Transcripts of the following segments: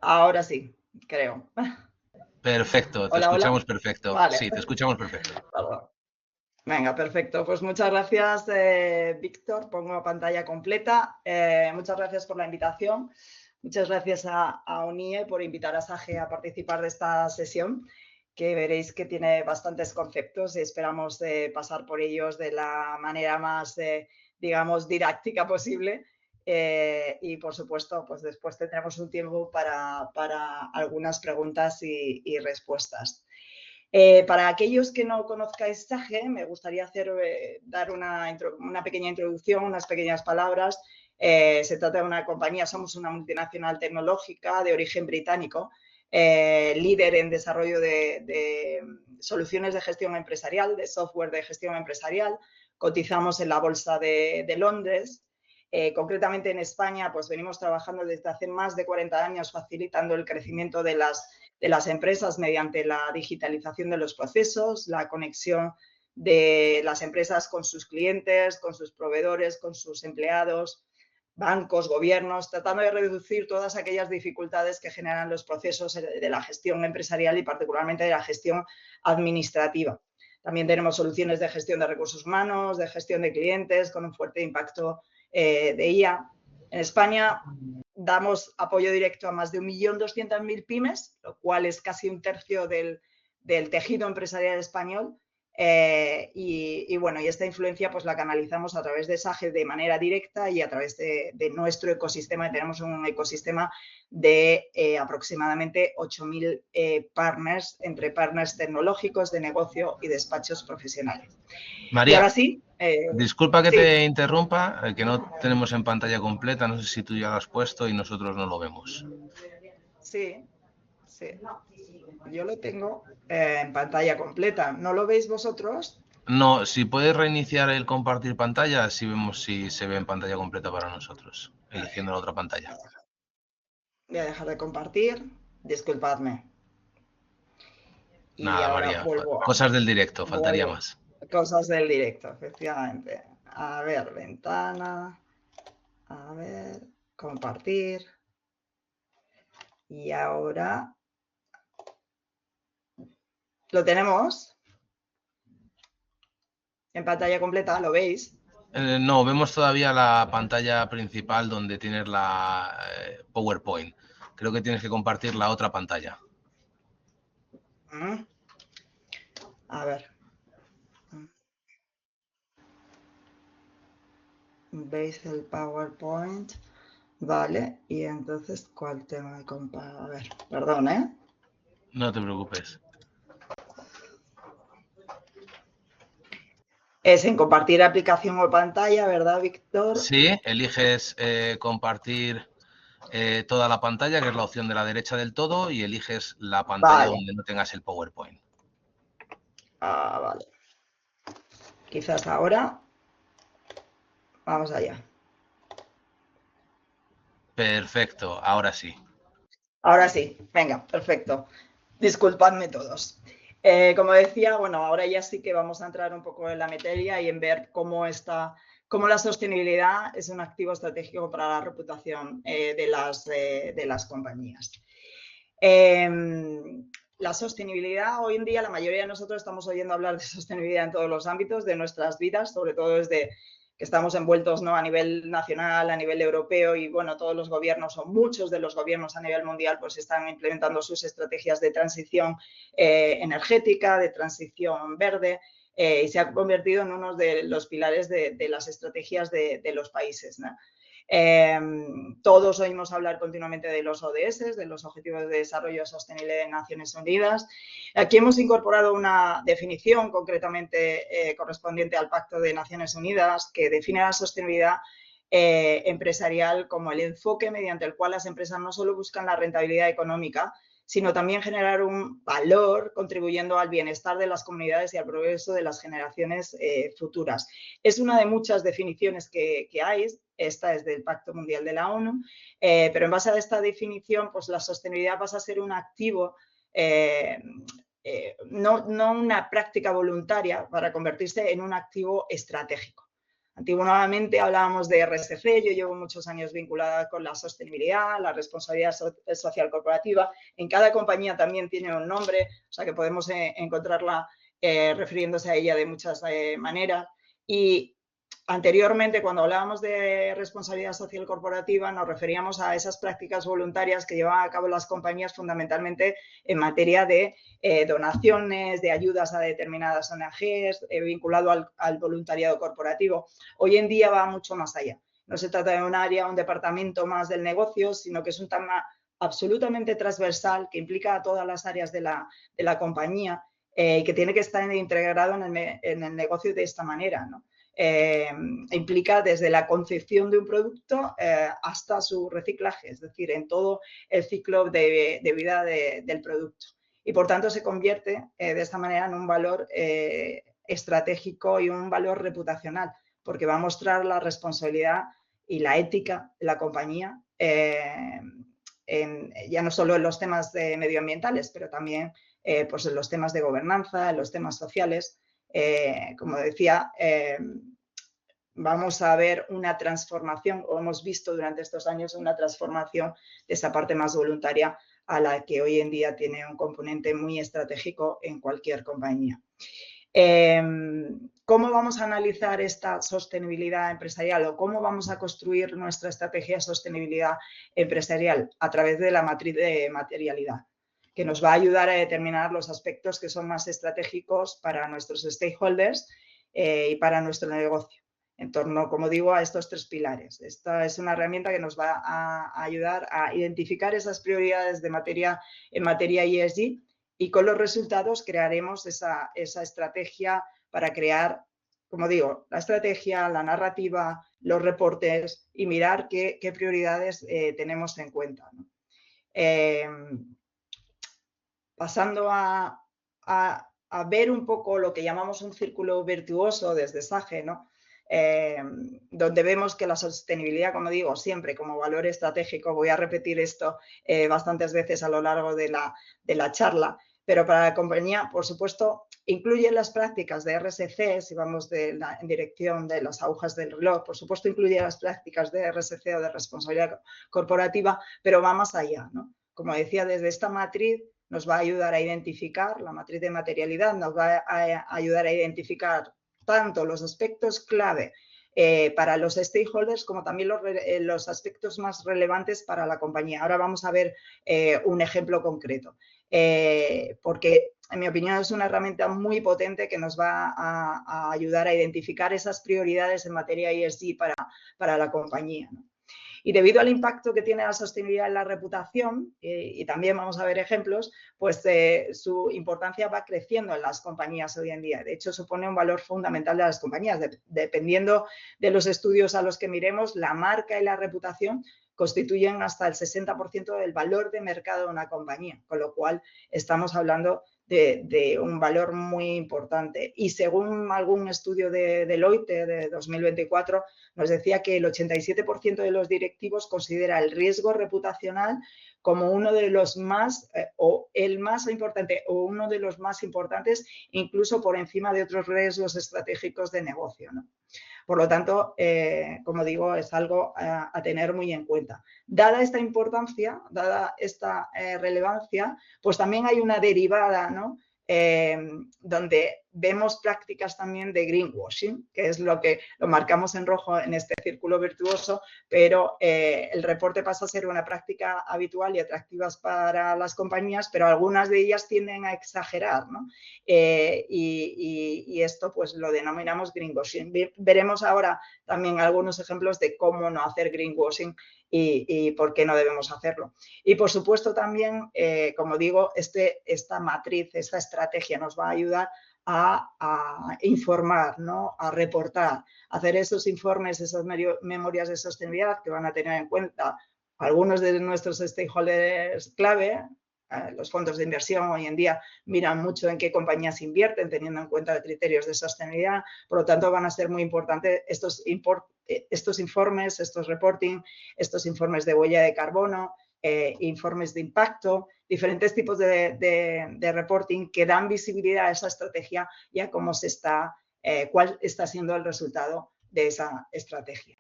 Ahora sí, creo. Perfecto, te Hola, hola. escuchamos perfecto. Vale. Sí, te escuchamos perfecto. Perdón. Venga, perfecto. Pues muchas gracias, Víctor. Pongo pantalla completa. Muchas gracias por la invitación. Muchas gracias a UNIE por invitar a SAGE a participar de esta sesión, que veréis que tiene bastantes conceptos y esperamos pasar por ellos de la manera más, digamos, didáctica posible. Y, por supuesto, pues después tendremos un tiempo para algunas preguntas y respuestas. Para aquellos que no conozcáis SAGE, me gustaría dar una pequeña introducción, unas pequeñas palabras. Se trata de una compañía, somos una multinacional tecnológica de origen británico, líder en desarrollo de soluciones de gestión empresarial, de software de gestión empresarial. Cotizamos en la Bolsa de Londres. Concretamente en España, pues venimos trabajando desde hace más de 40 años facilitando el crecimiento de las empresas mediante la digitalización de los procesos, la conexión de las empresas con sus clientes, con sus proveedores, con sus empleados, bancos, gobiernos, tratando de reducir todas aquellas dificultades que generan los procesos de la gestión empresarial y particularmente de la gestión administrativa. También tenemos soluciones de gestión de recursos humanos, de gestión de clientes, con un fuerte impacto de IA. En España damos apoyo directo a más de 1.200.000 pymes, lo cual es casi un tercio del tejido empresarial español. Y bueno, y esta influencia pues la canalizamos a través de SAGE de manera directa y a través de nuestro ecosistema. Tenemos un ecosistema de aproximadamente 8.000 partners, entre partners tecnológicos, de negocio y despachos profesionales. Y María, ahora sí, disculpa que sí, te interrumpa, que no tenemos en pantalla completa, no sé si tú ya lo has puesto y nosotros no lo vemos. sí, sí. Yo lo tengo en pantalla completa. ¿No lo veis vosotros? No, si puedes reiniciar el compartir pantalla, así vemos si se ve en pantalla completa para nosotros, eligiendo la otra pantalla. Voy a dejar de compartir. Disculpadme. Y Nada, ahora María, vuelvo a cosas del directo, faltaría más. cosas del directo, efectivamente. A ver, ventana. A ver, compartir. Y ahora lo tenemos en pantalla completa, ¿lo veis? No, vemos todavía la pantalla principal donde tienes la PowerPoint. Creo que tienes que compartir la otra pantalla. Mm. A ver. ¿Veis el PowerPoint? Vale, y entonces, ¿cuál tema de compartir? A ver, perdón, ¿eh? No te preocupes. Es en compartir aplicación o pantalla, ¿verdad, Víctor? Sí, eliges compartir toda la pantalla, que es la opción de la derecha del todo, y eliges la pantalla Vale. donde no tengas el PowerPoint. Vale. Quizás ahora. Vamos allá. Perfecto, ahora sí. Ahora sí, venga, perfecto. Disculpadme todos. Como decía, bueno, ahora ya sí que vamos a entrar un poco en la materia y en ver cómo la sostenibilidad es un activo estratégico para la reputación de las compañías. La sostenibilidad, hoy en día la mayoría de nosotros estamos oyendo hablar de sostenibilidad en todos los ámbitos de nuestras vidas, sobre todo desde que estamos envueltos, ¿no?, a nivel nacional, a nivel europeo, y bueno, todos los gobiernos o muchos de los gobiernos a nivel mundial pues están implementando sus estrategias de transición energética, de transición verde, y se ha convertido en uno de los pilares de las estrategias de los países, ¿no? Todos oímos hablar continuamente de los ODS, de los Objetivos de Desarrollo Sostenible de Naciones Unidas. Aquí hemos incorporado una definición concretamente correspondiente al Pacto de Naciones Unidas que define la sostenibilidad empresarial como el enfoque mediante el cual las empresas no solo buscan la rentabilidad económica, sino también generar un valor contribuyendo al bienestar de las comunidades y al progreso de las generaciones futuras. Es una de muchas definiciones que hay, esta es del Pacto Mundial de la ONU, pero en base a esta definición, pues la sostenibilidad pasa a ser un activo, no una práctica voluntaria, para convertirse en un activo estratégico. Antiguamente hablábamos de RSC, yo llevo muchos años vinculada con la sostenibilidad, la responsabilidad social corporativa. En cada compañía también tiene un nombre, o sea que podemos encontrarla refiriéndose a ella de muchas maneras. Y anteriormente, cuando hablábamos de responsabilidad social corporativa, nos referíamos a esas prácticas voluntarias que llevan a cabo las compañías fundamentalmente en materia de donaciones, de ayudas a determinadas ONGs, vinculado al voluntariado corporativo. Hoy en día va mucho más allá. No se trata de un área, un departamento más del negocio, sino que es un tema absolutamente transversal que implica a todas las áreas de la compañía y que tiene que estar integrado en el negocio de esta manera, ¿no? Implica desde la concepción de un producto hasta su reciclaje, es decir, en todo el ciclo de vida del producto. Y por tanto se convierte de esta manera en un valor estratégico y un valor reputacional, porque va a mostrar la responsabilidad y la ética de la compañía, ya no solo en los temas medioambientales, pero también pues en los temas de gobernanza, en los temas sociales. Como decía, vamos a ver una transformación, o hemos visto durante estos años una transformación de esa parte más voluntaria a la que hoy en día tiene un componente muy estratégico en cualquier compañía. ¿Cómo vamos a analizar esta sostenibilidad empresarial o cómo vamos a construir nuestra estrategia de sostenibilidad empresarial? A través de la matriz de materialidad, que nos va a ayudar a determinar los aspectos que son más estratégicos para nuestros stakeholders y para nuestro negocio, en torno, como digo, a estos tres pilares. Esta es una herramienta que nos va a ayudar a identificar esas prioridades en materia ESG, y con los resultados crearemos esa estrategia para crear, como digo, la estrategia, la narrativa, los reportes y mirar qué prioridades tenemos en cuenta, ¿no? Pasando a ver un poco lo que llamamos un círculo virtuoso desde SAGE, ¿no? Donde vemos que la sostenibilidad, como digo, siempre como valor estratégico, voy a repetir esto bastantes veces a lo largo de la charla, pero para la compañía, por supuesto, incluye las prácticas de RSC, si vamos en dirección de las agujas del reloj, por supuesto incluye las prácticas de RSC o de responsabilidad corporativa, pero va más allá, ¿no? Como decía, desde esta matriz nos va a ayudar a identificar, la matriz de materialidad nos va a ayudar a identificar tanto los aspectos clave para los stakeholders como también los aspectos más relevantes para la compañía. Ahora vamos a ver un ejemplo concreto, porque en mi opinión es una herramienta muy potente que nos va a ayudar a identificar esas prioridades en materia ESG para la compañía, ¿no? Y debido al impacto que tiene la sostenibilidad en la reputación, y también vamos a ver ejemplos, pues su importancia va creciendo en las compañías hoy en día. De hecho, supone un valor fundamental de las compañías. Dependiendo de los estudios a los que miremos, la marca y la reputación constituyen hasta el 60% del valor de mercado de una compañía, con lo cual estamos hablando de un valor muy importante. Y según algún estudio de Deloitte de 2024, nos decía que el 87% de los directivos considera el riesgo reputacional como uno de los más, o el más importante, o uno de los más importantes, incluso por encima de otros riesgos estratégicos de negocio, ¿no? Por lo tanto, como digo, es algo a tener muy en cuenta. Dada esta importancia, dada esta relevancia, pues también hay una derivada, ¿no? Donde vemos prácticas también de greenwashing, que es lo que lo marcamos en rojo en este círculo virtuoso, pero el reporte pasa a ser una práctica habitual y atractiva para las compañías, pero algunas de ellas tienden a exagerar, ¿no? Y esto pues lo denominamos greenwashing. Veremos ahora también algunos ejemplos de cómo no hacer greenwashing y por qué no debemos hacerlo. Y por supuesto también, como digo, esta matriz, esta estrategia nos va a ayudar a informar, ¿no? A reportar, a hacer esos informes, esas memorias de sostenibilidad que van a tener en cuenta algunos de nuestros stakeholders clave. Los fondos de inversión hoy en día miran mucho en qué compañías invierten, teniendo en cuenta criterios de sostenibilidad. Por lo tanto, van a ser muy importantes estos informes, estos reporting, estos informes de huella de carbono, informes de impacto, diferentes tipos de reporting que dan visibilidad a esa estrategia y a cómo cuál está siendo el resultado de esa estrategia.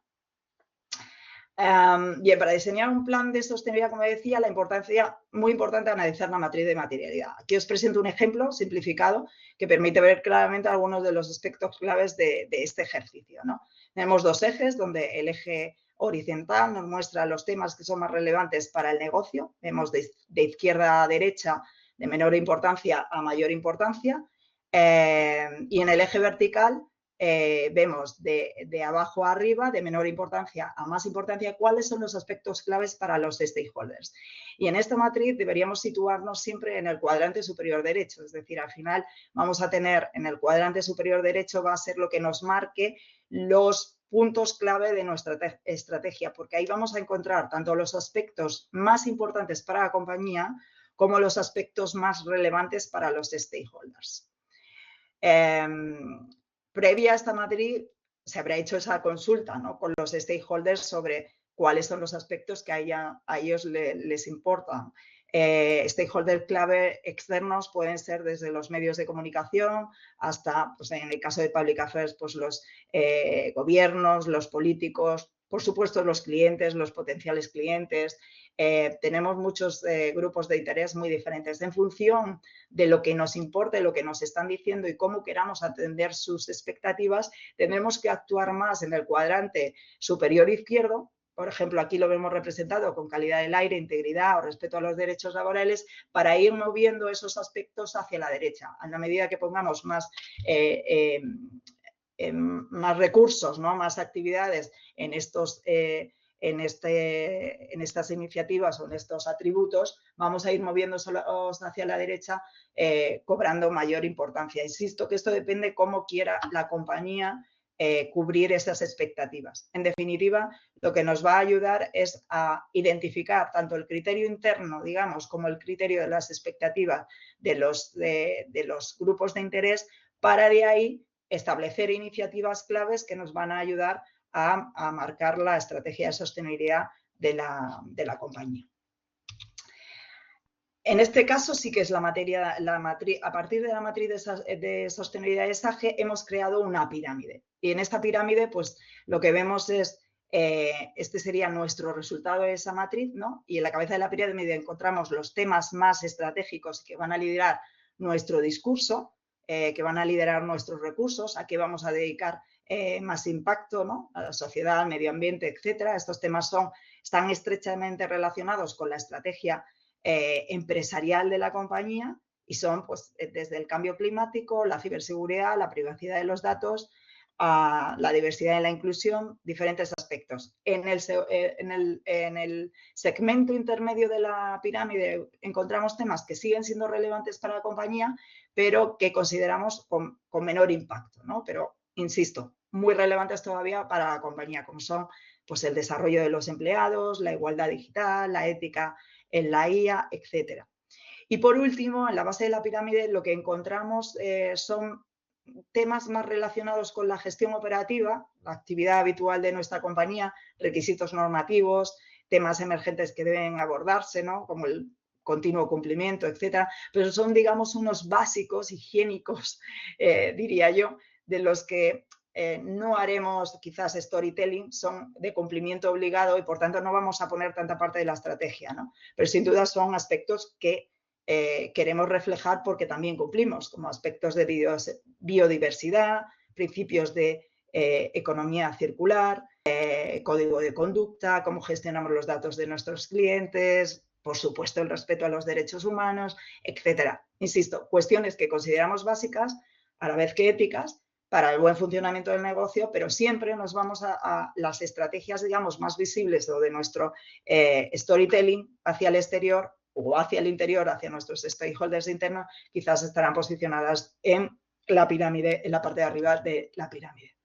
Bien, para diseñar un plan de sostenibilidad, como decía, muy importante analizar la matriz de materialidad. Aquí os presento un ejemplo simplificado que permite ver claramente algunos de los aspectos claves de este ejercicio, ¿no? Tenemos dos ejes, donde el eje horizontal nos muestra los temas que son más relevantes para el negocio. Vemos de izquierda a derecha, de menor importancia a mayor importancia. Y en el eje vertical vemos de abajo a arriba, de menor importancia a más importancia, cuáles son los aspectos claves para los stakeholders. Y en esta matriz deberíamos situarnos siempre en el cuadrante superior derecho, es decir, al final vamos a tener en el cuadrante superior derecho va a ser lo que nos marque los puntos clave de nuestra estrategia, porque ahí vamos a encontrar tanto los aspectos más importantes para la compañía como los aspectos más relevantes para los stakeholders. Previa a esta matriz se habrá hecho esa consulta, ¿no?, con los stakeholders sobre cuáles son los aspectos que a ellos les importan. Stakeholders clave externos pueden ser desde los medios de comunicación hasta, pues en el caso de Public Affairs, pues los gobiernos, los políticos, por supuesto los clientes, los potenciales clientes. Tenemos muchos grupos de interés muy diferentes. En función de lo que nos importe, lo que nos están diciendo y cómo queramos atender sus expectativas, tenemos que actuar más en el cuadrante superior izquierdo. Por ejemplo, aquí lo vemos representado con calidad del aire, integridad o respeto a los derechos laborales, para ir moviendo esos aspectos hacia la derecha. A la medida que pongamos más recursos, ¿no?, más actividades en estas iniciativas o en estos atributos, vamos a ir moviéndonos hacia la derecha, cobrando mayor importancia. Insisto que esto depende cómo quiera la compañía cubrir esas expectativas. En definitiva, lo que nos va a ayudar es a identificar tanto el criterio interno, digamos, como el criterio de las expectativas de los grupos de interés, para de ahí establecer iniciativas claves que nos van a ayudar a marcar la estrategia de sostenibilidad de la compañía. En este caso sí que es la matriz, a partir de la matriz de sostenibilidad de SAGE hemos creado una pirámide. Y en esta pirámide, pues lo que vemos es, este sería nuestro resultado de esa matriz, ¿no? Y en la cabeza de la pirámide encontramos los temas más estratégicos que van a liderar nuestro discurso, que van a liderar nuestros recursos, a qué vamos a dedicar más impacto, ¿no?, a la sociedad, al medio ambiente, etcétera. Estos temas están estrechamente relacionados con la estrategia empresarial de la compañía y son, pues, desde el cambio climático, la ciberseguridad, la privacidad de los datos, la diversidad y la inclusión, diferentes aspectos. En el segmento intermedio de la pirámide encontramos temas que siguen siendo relevantes para la compañía, pero que consideramos con menor impacto, ¿no? Pero, insisto, muy relevantes todavía para la compañía, como son, pues, el desarrollo de los empleados, la igualdad digital, la ética en la IA, etcétera. Y por último, en la base de la pirámide lo que encontramos son temas más relacionados con la gestión operativa, la actividad habitual de nuestra compañía, requisitos normativos, temas emergentes que deben abordarse, ¿no?, como el continuo cumplimiento, etcétera, pero son, digamos, unos básicos higiénicos, diría yo, de los que no haremos quizás storytelling, son de cumplimiento obligado y por tanto no vamos a poner tanta parte de la estrategia, ¿no? Pero sin duda son aspectos que queremos reflejar porque también cumplimos, como aspectos de biodiversidad, principios de economía circular, código de conducta, cómo gestionamos los datos de nuestros clientes, por supuesto el respeto a los derechos humanos, etcétera. Insisto, cuestiones que consideramos básicas, a la vez que éticas, para el buen funcionamiento del negocio, pero siempre nos vamos a las estrategias, digamos, más visibles o de nuestro storytelling hacia el exterior o hacia el interior, hacia nuestros stakeholders internos, quizás estarán posicionadas en la pirámide, en la parte de arriba de la pirámide.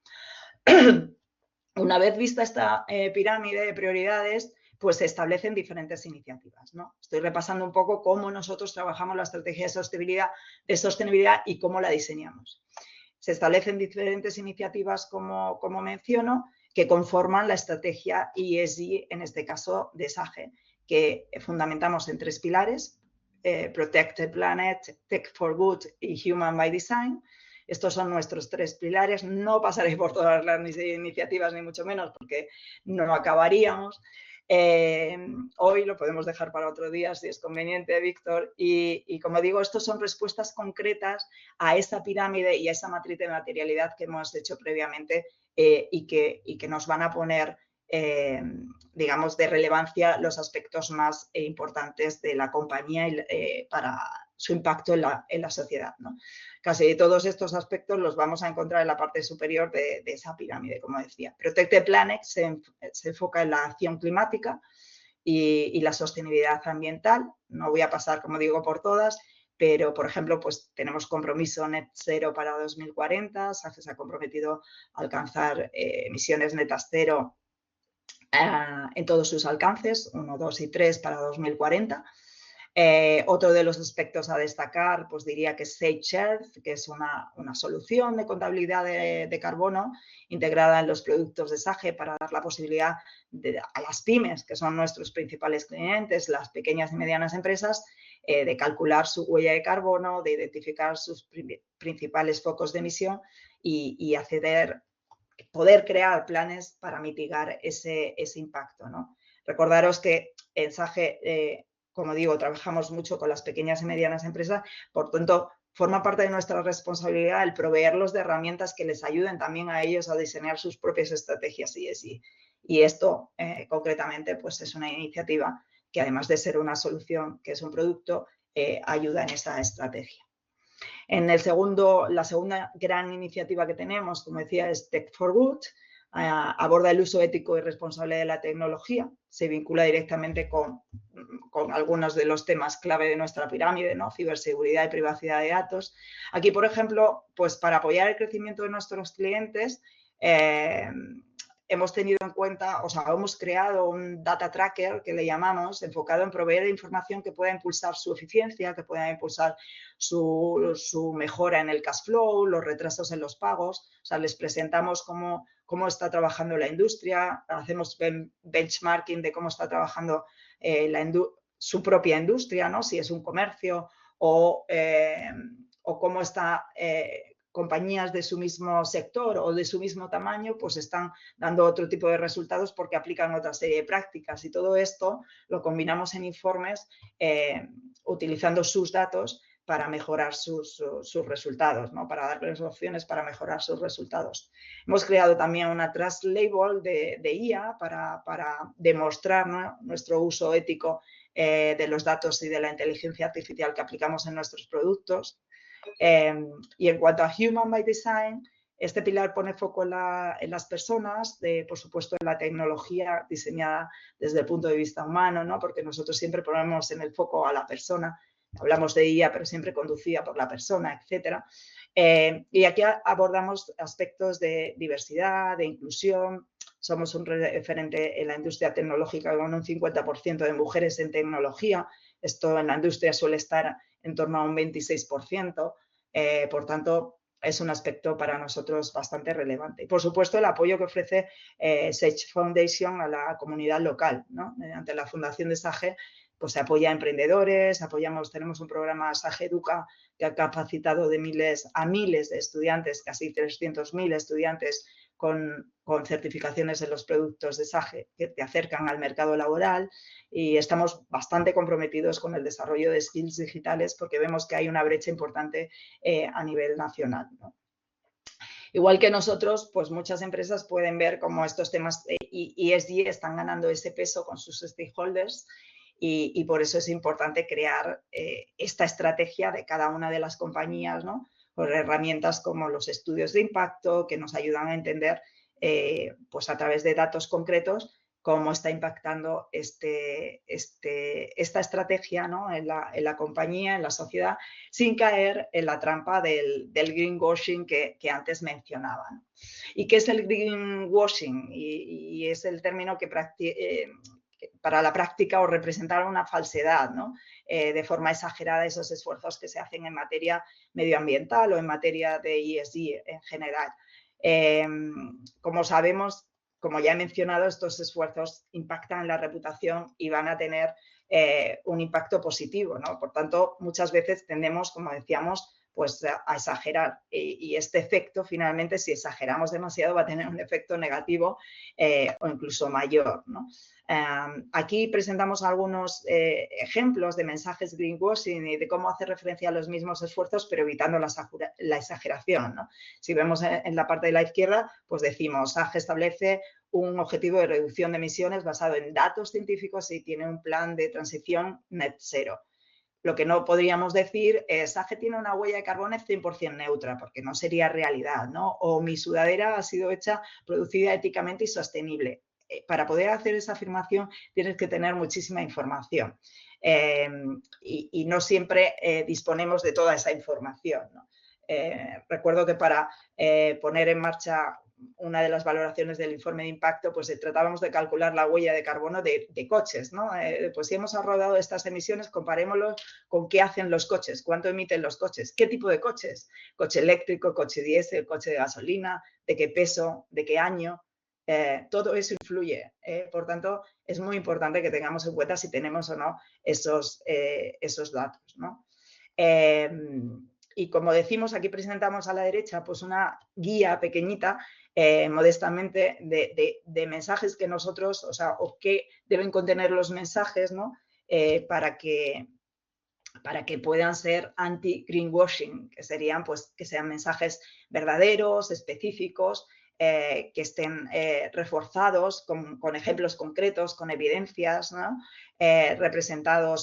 Una vez vista esta pirámide de prioridades, pues se establecen diferentes iniciativas, ¿no? Estoy repasando un poco cómo nosotros trabajamos la estrategia de sostenibilidad y cómo la diseñamos. Se establecen diferentes iniciativas, como menciono, que conforman la estrategia ESG, en este caso de SAGE, que fundamentamos en 3 pilares, Protect the Planet, Tech for Good y Human by Design. Estos son nuestros 3 pilares. No pasaré por todas las iniciativas, ni mucho menos, porque no acabaríamos. Hoy lo podemos dejar para otro día, si es conveniente, Víctor. Y como digo, estos son respuestas concretas a esa pirámide y a esa matriz de materialidad que hemos hecho previamente y que nos van a poner, digamos, de relevancia los aspectos más importantes de la compañía para su impacto en la sociedad, ¿no? Casi todos estos aspectos los vamos a encontrar en la parte superior de esa pirámide, como decía. Protect the Planet se enfoca en la acción climática y la sostenibilidad ambiental. No voy a pasar, como digo, por todas, pero, por ejemplo, pues tenemos compromiso net cero para 2040. SACE se ha comprometido a alcanzar emisiones netas cero en todos sus alcances, 1, 2 y 3 para 2040. Otro de los aspectos a destacar, pues diría que es Sage Earth, que es una solución de contabilidad de carbono integrada en los productos de SAGE para dar la posibilidad a las pymes, que son nuestros principales clientes, las pequeñas y medianas empresas, de calcular su huella de carbono, de identificar sus principales focos de emisión y poder crear planes para mitigar ese impacto, ¿no? Recordaros que en SAGE, como digo, trabajamos mucho con las pequeñas y medianas empresas, por tanto, forma parte de nuestra responsabilidad el proveerlos de herramientas que les ayuden también a ellos a diseñar sus propias estrategias ESG. Y esto, concretamente, pues es una iniciativa que, además de ser una solución, que es un producto, ayuda en esa estrategia. La segunda gran iniciativa que tenemos, como decía, es Tech for Good. Aborda el uso ético y responsable de la tecnología. Se vincula directamente con algunos de los temas clave de nuestra pirámide, ¿no? Ciberseguridad y privacidad de datos. Aquí, por ejemplo, pues para apoyar el crecimiento de nuestros clientes, hemos tenido en cuenta, o sea, hemos creado un data tracker que le llamamos, enfocado en proveer información que pueda impulsar su eficiencia, que pueda impulsar su mejora en el cash flow, los retrasos en los pagos. O sea, les presentamos cómo está trabajando la industria, hacemos benchmarking de cómo está trabajando su propia industria, ¿no? Si es un comercio o cómo está compañías de su mismo sector o de su mismo tamaño, pues están dando otro tipo de resultados porque aplican otra serie de prácticas. Y todo esto lo combinamos en informes utilizando sus datos para mejorar sus resultados, ¿no? Para darles opciones para mejorar sus resultados. Hemos creado también una Trust Label de IA para demostrar, ¿no?, nuestro uso ético de los datos y de la inteligencia artificial que aplicamos en nuestros productos. Y en cuanto a Human by Design, este pilar pone foco en las personas, por supuesto en la tecnología diseñada desde el punto de vista humano, ¿no? Porque nosotros siempre ponemos en el foco a la persona. Hablamos de IA, pero siempre conducida por la persona, etc. Y aquí abordamos aspectos de diversidad, de inclusión. Somos un referente en la industria tecnológica con un 50% de mujeres en tecnología. Esto en la industria suele estar en torno a un 26%. Por tanto, es un aspecto para nosotros bastante relevante. Y, por supuesto, el apoyo que ofrece Sage Foundation a la comunidad local, ¿no? Mediante la Fundación de SAGE, pues se apoya a emprendedores, tenemos un programa SAGE Educa que ha capacitado a miles de estudiantes, casi 300.000 estudiantes con certificaciones en los productos de SAGE que te acercan al mercado laboral, y estamos bastante comprometidos con el desarrollo de skills digitales porque vemos que hay una brecha importante a nivel nacional, ¿no? Igual que nosotros, pues muchas empresas pueden ver cómo estos temas ESG están ganando ese peso con sus stakeholders y por eso es importante crear esta estrategia de cada una de las compañías, ¿no? Por herramientas como los estudios de impacto que nos ayudan a entender, pues a través de datos concretos, cómo está impactando esta estrategia, ¿no?, en la compañía, en la sociedad, sin caer en la trampa del greenwashing que antes mencionaba, ¿no? ¿Y qué es el greenwashing? Y es el término que para la práctica o representar una falsedad, ¿no? De forma exagerada esos esfuerzos que se hacen en materia medioambiental o en materia de ESG en general. Como sabemos, como ya he mencionado, estos esfuerzos impactan en la reputación y van a tener un impacto positivo, ¿no? Por tanto, muchas veces tendemos, como decíamos, pues a exagerar. Y este efecto, finalmente, si exageramos demasiado, va a tener un efecto negativo o incluso mayor, ¿no? Aquí presentamos algunos ejemplos de mensajes greenwashing y de cómo hacer referencia a los mismos esfuerzos, pero evitando la exageración, ¿no? Si vemos en la parte de la izquierda, pues decimos, SAG establece un objetivo de reducción de emisiones basado en datos científicos y tiene un plan de transición net cero. Lo que no podríamos decir es, SAG tiene una huella de carbono 100% neutra, porque no sería realidad, ¿no? O mi sudadera ha sido producida éticamente y sostenible. Para poder hacer esa afirmación tienes que tener muchísima información y no siempre disponemos de toda esa información, ¿no? Recuerdo que para poner en marcha una de las valoraciones del informe de impacto, pues tratábamos de calcular la huella de carbono de coches, ¿no? Pues si hemos rodado estas emisiones, comparémoslo con qué hacen los coches, cuánto emiten los coches, qué tipo de coches, coche eléctrico, coche diésel, coche de gasolina, de qué peso, de qué año. Todo eso influye. Por tanto, es muy importante que tengamos en cuenta si tenemos o no esos datos, ¿no? Y como decimos, aquí presentamos a la derecha pues una guía pequeñita, modestamente, de mensajes que nosotros, o qué deben contener los mensajes, ¿no? Para que puedan ser anti-greenwashing, que serían, pues, que sean mensajes verdaderos, específicos, que estén reforzados con ejemplos concretos, con evidencias, ¿no? Representando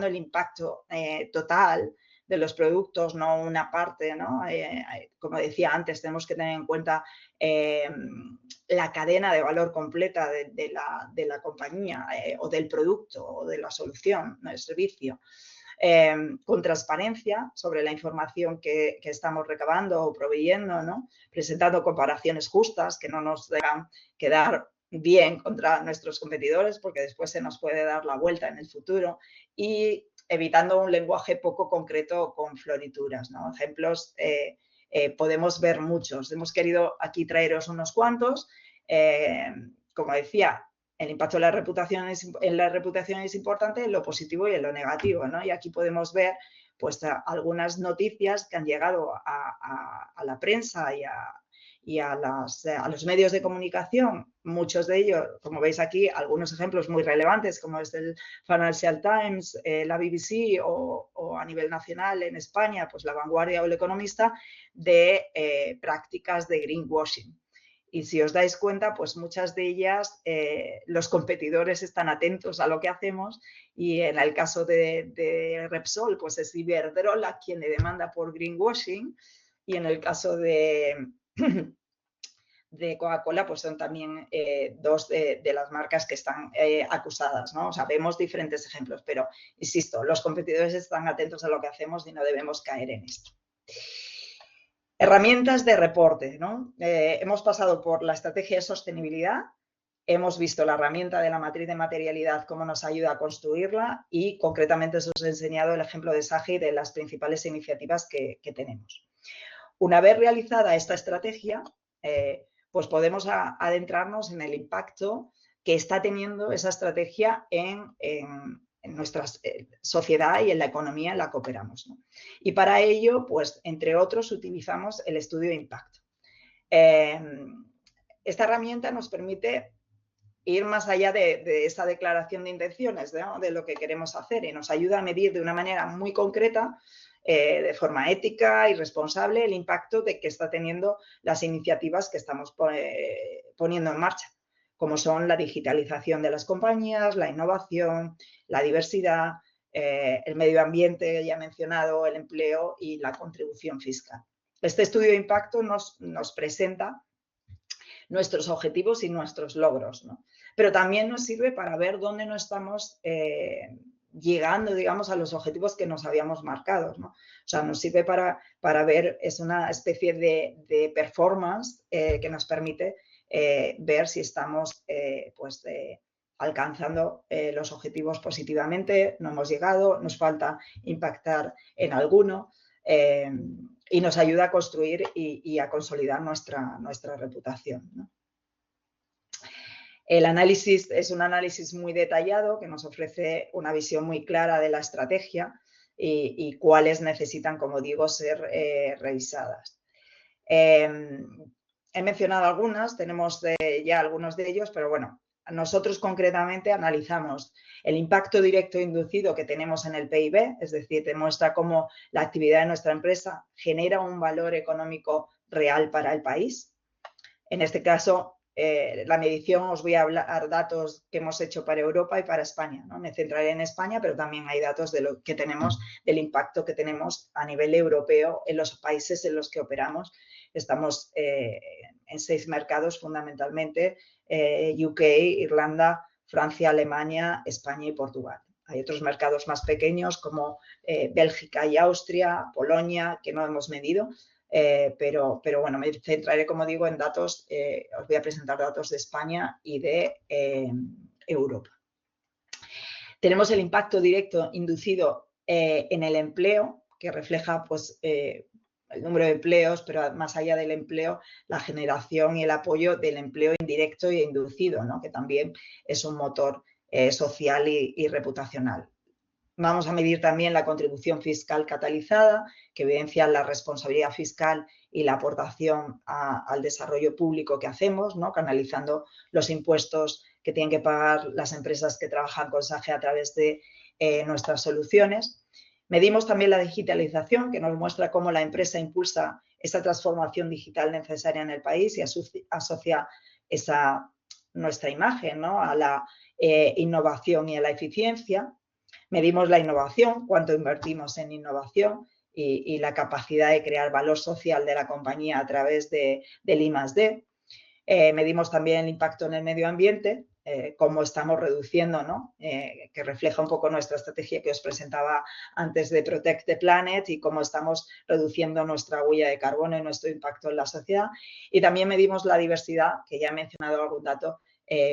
el impacto total de los productos, no una parte, ¿no? Como decía antes, tenemos que tener en cuenta la cadena de valor completa de la compañía o del producto o de la solución, del servicio. Con transparencia sobre la información que estamos recabando o proveyendo, ¿no? Presentando comparaciones justas que no nos dejan quedar bien contra nuestros competidores porque después se nos puede dar la vuelta en el futuro y evitando un lenguaje poco concreto con florituras, ¿no? Ejemplos podemos ver muchos. Hemos querido aquí traeros unos cuantos. Como decía, el impacto en la reputación es importante en lo positivo y en lo negativo, ¿no? Y aquí podemos ver pues algunas noticias que han llegado a la prensa y a los medios de comunicación, muchos de ellos, como veis aquí, algunos ejemplos muy relevantes, como es el Financial Times, la BBC o a nivel nacional en España, pues La Vanguardia o El Economista, de prácticas de greenwashing. Y si os dais cuenta, pues muchas de ellas, los competidores están atentos a lo que hacemos y en el caso de Repsol, pues es Iberdrola quien le demanda por greenwashing y en el caso de Coca-Cola, pues son también dos de las marcas que están acusadas, ¿no? O sea, vemos diferentes ejemplos, pero insisto, los competidores están atentos a lo que hacemos y no debemos caer en esto. Herramientas de reporte, ¿no? Hemos pasado por la estrategia de sostenibilidad, hemos visto la herramienta de la matriz de materialidad, cómo nos ayuda a construirla y concretamente os he enseñado el ejemplo de SAGI de las principales iniciativas que tenemos. Una vez realizada esta estrategia, pues podemos adentrarnos en el impacto que está teniendo esa estrategia en nuestra sociedad y en la economía en la que operamos, ¿no? Y para ello, pues, entre otros, utilizamos el estudio de impacto. Esta herramienta nos permite ir más allá de esa declaración de intenciones, ¿no? De lo que queremos hacer y nos ayuda a medir de una manera muy concreta, de forma ética y responsable, el impacto que está teniendo las iniciativas que estamos poniendo en marcha, como son la digitalización de las compañías, la innovación, la diversidad, el medio ambiente, ya mencionado, el empleo y la contribución fiscal. Este estudio de impacto nos presenta nuestros objetivos y nuestros logros, ¿no? Pero también nos sirve para ver dónde no estamos llegando, digamos, a los objetivos que nos habíamos marcado, ¿no? O sea, nos sirve para ver, es una especie de performance que nos permite ver si estamos alcanzando los objetivos positivamente, no hemos llegado, nos falta impactar en alguno y nos ayuda a construir y a consolidar nuestra reputación, ¿no? El análisis es un análisis muy detallado que nos ofrece una visión muy clara de la estrategia y cuáles necesitan, como digo, ser revisadas. He mencionado algunas, tenemos ya algunos de ellos, pero bueno, nosotros concretamente analizamos el impacto directo inducido que tenemos en el PIB, es decir, demuestra cómo la actividad de nuestra empresa genera un valor económico real para el país. En este caso, la medición, os voy a hablar datos que hemos hecho para Europa y para España, ¿no? Me centraré en España, pero también hay datos de lo que tenemos, del impacto que tenemos a nivel europeo en los países en los que operamos. Estamos en 6 mercados fundamentalmente, UK, Irlanda, Francia, Alemania, España y Portugal. Hay otros mercados más pequeños como Bélgica y Austria, Polonia, que no hemos medido, pero bueno, me centraré, como digo, en datos. Os voy a presentar datos de España y de Europa. Tenemos el impacto directo inducido en el empleo, que refleja pues, el número de empleos, pero más allá del empleo, la generación y el apoyo del empleo indirecto e inducido, ¿no? Que también es un motor social y reputacional. Vamos a medir también la contribución fiscal catalizada, que evidencia la responsabilidad fiscal y la aportación al desarrollo público que hacemos, ¿no? Canalizando los impuestos que tienen que pagar las empresas que trabajan con SAGE a través de nuestras soluciones. Medimos también la digitalización, que nos muestra cómo la empresa impulsa esa transformación digital necesaria en el país y asocia nuestra imagen, ¿no? A la innovación y a la eficiencia. Medimos la innovación, cuánto invertimos en innovación y la capacidad de crear valor social de la compañía a través del I+D. Medimos también el impacto en el medio ambiente, cómo estamos reduciendo, ¿no? Que refleja un poco nuestra estrategia que os presentaba antes de Protect the Planet y cómo estamos reduciendo nuestra huella de carbono y nuestro impacto en la sociedad. Y también medimos la diversidad, que ya he mencionado algún dato,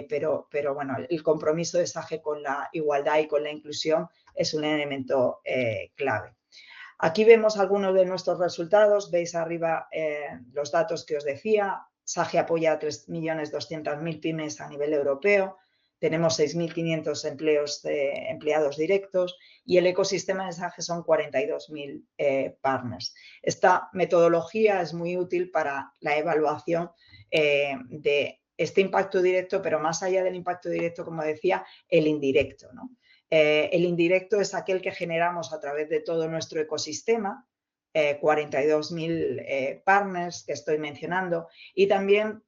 pero bueno, el compromiso de SAGE con la igualdad y con la inclusión es un elemento clave. Aquí vemos algunos de nuestros resultados. Veis arriba los datos que os decía. SAGE apoya a 3.200.000 pymes a nivel europeo. Tenemos 6.500 empleados directos y el ecosistema de SAGE son 42.000 partners. Esta metodología es muy útil para la evaluación de este impacto directo, pero más allá del impacto directo, como decía, el indirecto, ¿no? El indirecto es aquel que generamos a través de todo nuestro ecosistema, 42.000 partners que estoy mencionando, y también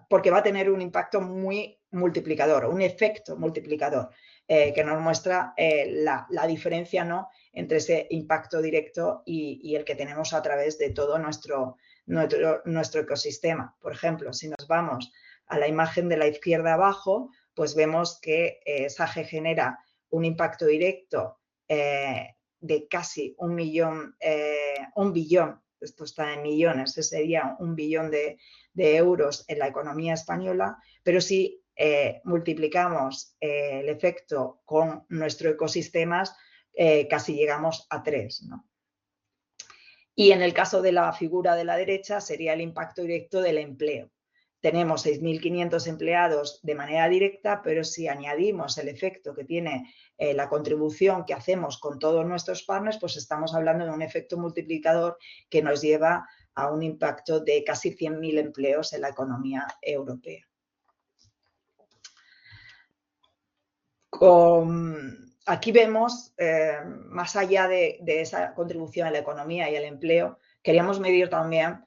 porque va a tener un impacto muy multiplicador, un efecto multiplicador, que nos muestra la diferencia, ¿no? Entre ese impacto directo y el que tenemos a través de todo nuestro ecosistema. Por ejemplo, si nos vamos a la imagen de la izquierda abajo, pues vemos que SAGE genera un impacto directo de casi un billón, esto está en millones, sería 1 billón de euros en la economía española, pero si multiplicamos el efecto con nuestro ecosistema, casi llegamos a 3, ¿no? Y en el caso de la figura de la derecha sería el impacto directo del empleo. Tenemos 6.500 empleados de manera directa, pero si añadimos el efecto que tiene la contribución que hacemos con todos nuestros partners, pues estamos hablando de un efecto multiplicador que nos lleva a un impacto de casi 100.000 empleos en la economía europea. Aquí vemos, más allá de esa contribución a la economía y al empleo, queríamos medir también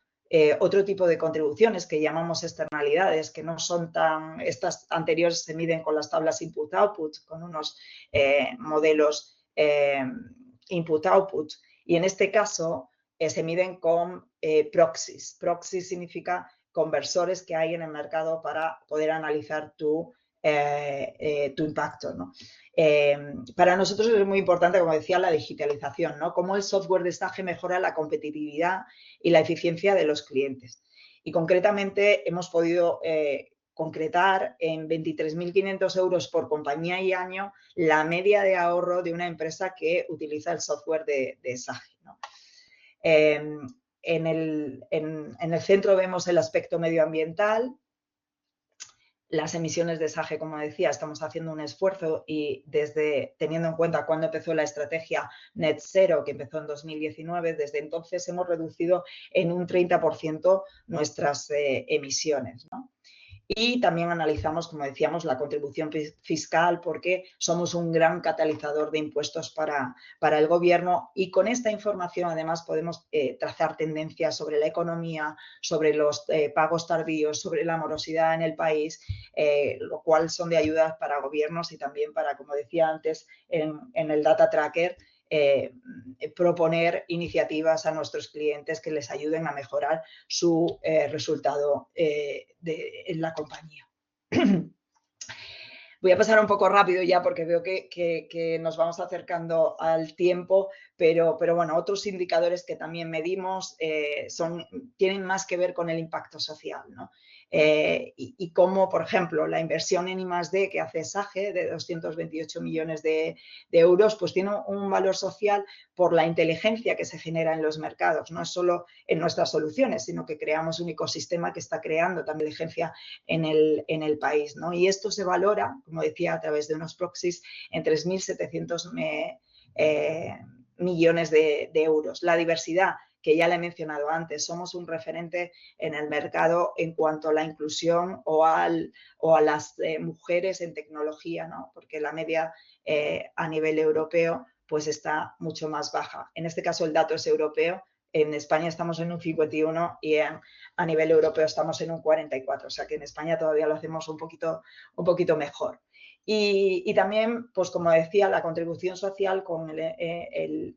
otro tipo de contribuciones que llamamos externalidades, que no son tan... Estas anteriores se miden con las tablas input-output, con unos modelos input-output, y en este caso se miden con proxies. Proxies significa conversores que hay en el mercado para poder analizar tu impacto, ¿no? Para nosotros es muy importante, como decía, la digitalización, ¿no? Cómo el software de SAGE mejora la competitividad y la eficiencia de los clientes. Y concretamente hemos podido concretar en 23.500 euros por compañía y año la media de ahorro de una empresa que utiliza el software de SAGE, ¿no? En el centro vemos el aspecto medioambiental. Las emisiones de SAGE, como decía, estamos haciendo un esfuerzo y teniendo en cuenta cuándo empezó la estrategia Net Zero, que empezó en 2019, desde entonces hemos reducido en un 30% nuestras emisiones, ¿no? Y también analizamos, como decíamos, la contribución fiscal porque somos un gran catalizador de impuestos para el gobierno y con esta información además podemos trazar tendencias sobre la economía, sobre los pagos tardíos, sobre la morosidad en el país, lo cual son de ayuda para gobiernos y también para, como decía antes, en el Data Tracker, proponer iniciativas a nuestros clientes que les ayuden a mejorar su resultado en la compañía. Voy a pasar un poco rápido ya porque veo que nos vamos acercando al tiempo, pero bueno, otros indicadores que también medimos tienen más que ver con el impacto social, ¿no? Y cómo, por ejemplo, la inversión en I+D que hace SAGE de 228 millones de euros, pues tiene un valor social por la inteligencia que se genera en los mercados, no es solo en nuestras soluciones, sino que creamos un ecosistema que está creando también inteligencia en el país, ¿no? Y esto se valora, como decía, a través de unos proxies en 3.700 millones de euros. La diversidad, que ya le he mencionado antes, somos un referente en el mercado en cuanto a la inclusión o a las mujeres en tecnología, ¿no? Porque la media a nivel europeo pues está mucho más baja. En este caso el dato es europeo, en España estamos en un 51 y a nivel europeo estamos en un 44, o sea que en España todavía lo hacemos un poquito mejor. Y también, pues como decía, la contribución social con el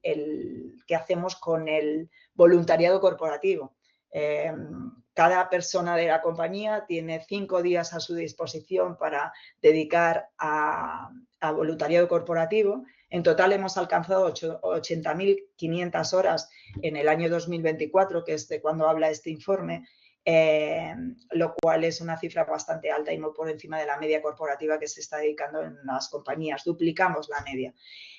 que hacemos con el voluntariado corporativo. Cada persona de la compañía tiene 5 días a su disposición para dedicar a voluntariado corporativo. En total hemos alcanzado 80.500 horas en el año 2024, que es de cuando habla este informe, lo cual es una cifra bastante alta y muy por encima de la media corporativa que se está dedicando en las compañías. Duplicamos la media.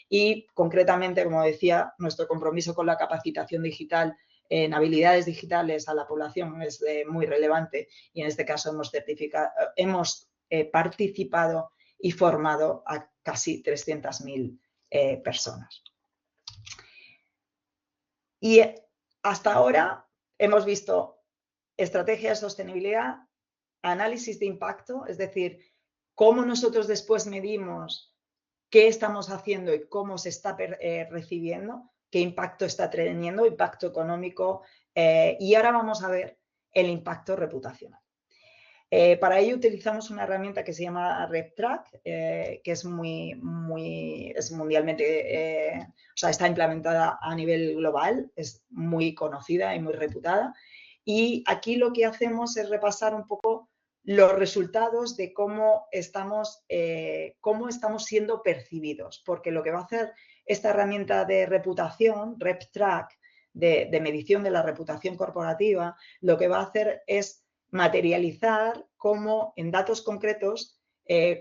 Y concretamente, como decía, nuestro compromiso con la capacitación digital en habilidades digitales a la población es muy relevante y en este caso hemos participado y formado a casi 300.000 personas. Y hasta ahora hemos visto estrategia de sostenibilidad, análisis de impacto, es decir, cómo nosotros después medimos qué estamos haciendo y cómo se está recibiendo, qué impacto está teniendo, impacto económico, y ahora vamos a ver el impacto reputacional. Para ello utilizamos una herramienta que se llama RepTrack, que es es mundialmente, o sea, está implementada a nivel global, es muy conocida y muy reputada. Y aquí lo que hacemos es repasar un poco los resultados de cómo estamos siendo percibidos, porque lo que va a hacer esta herramienta de reputación, RepTrack, de medición de la reputación corporativa, lo que va a hacer es materializar cómo, en datos concretos,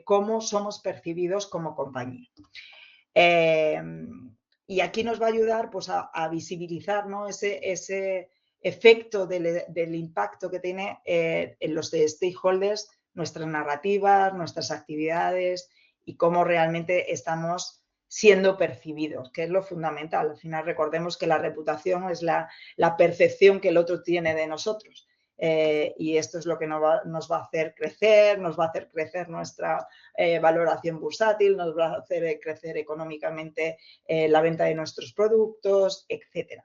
cómo somos percibidos como compañía. Y aquí nos va a ayudar pues, a visibilizar, ¿no? ese efecto del impacto que tiene en los de stakeholders, nuestras narrativas, nuestras actividades y cómo realmente estamos siendo percibidos, que es lo fundamental. Al final recordemos que la reputación es la percepción que el otro tiene de nosotros. Y esto es lo que nos va a hacer crecer, nuestra valoración bursátil, nos va a hacer crecer económicamente la venta de nuestros productos, etc.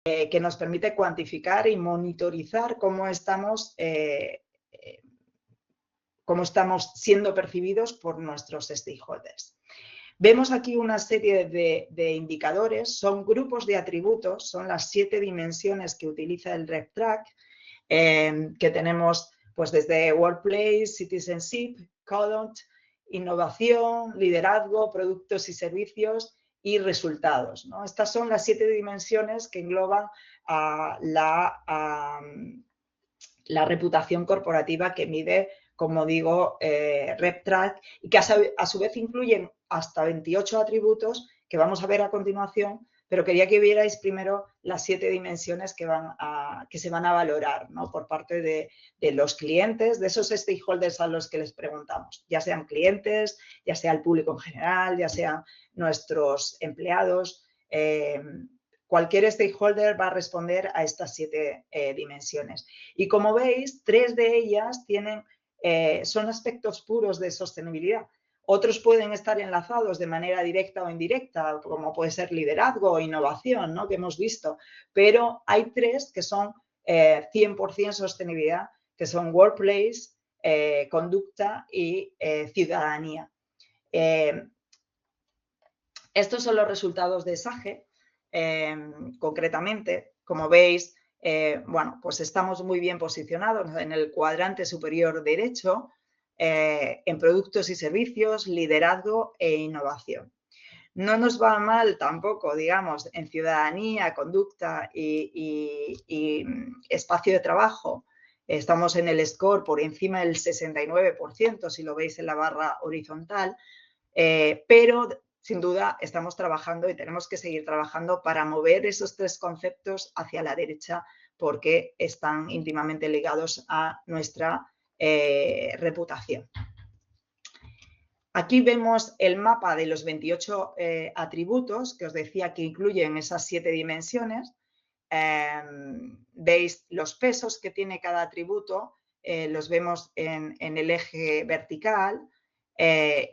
Que nos permite cuantificar y monitorizar cómo estamos siendo percibidos por nuestros stakeholders. Vemos aquí una serie de indicadores, son grupos de atributos, son las 7 dimensiones que utiliza el RepTrack, que tenemos pues desde Workplace, Citizenship, Conduct, Innovación, Liderazgo, Productos y Servicios y Resultados, ¿no? Estas son las 7 dimensiones que engloban la reputación corporativa que mide, como digo, RepTrack y que a su vez incluyen hasta 28 atributos que vamos a ver a continuación, pero quería que vierais primero las 7 dimensiones que se van a valorar, ¿no? Por parte de los clientes, de esos stakeholders a los que les preguntamos, ya sean clientes, ya sea el público en general, ya sean nuestros empleados. Cualquier stakeholder va a responder a estas 7 dimensiones. Y como veis, 3 de ellas son aspectos puros de sostenibilidad. Otros pueden estar enlazados de manera directa o indirecta, como puede ser liderazgo o innovación, ¿no? Que hemos visto. Pero hay 3 que son 100% sostenibilidad, que son workplace, conducta y ciudadanía. Estos son los resultados de SAGE. Concretamente, como veis, bueno, pues estamos muy bien posicionados en el cuadrante superior derecho en productos y servicios, liderazgo e innovación. No nos va mal tampoco, digamos, en ciudadanía, conducta y espacio de trabajo. Estamos en el score por encima del 69%, si lo veis en la barra horizontal, pero sin duda estamos trabajando y tenemos que seguir trabajando para mover esos 3 conceptos hacia la derecha porque están íntimamente ligados a nuestra reputación. Aquí vemos el mapa de los 28 atributos que os decía que incluyen esas 7 dimensiones. Veis los pesos que tiene cada atributo, los vemos en el eje vertical.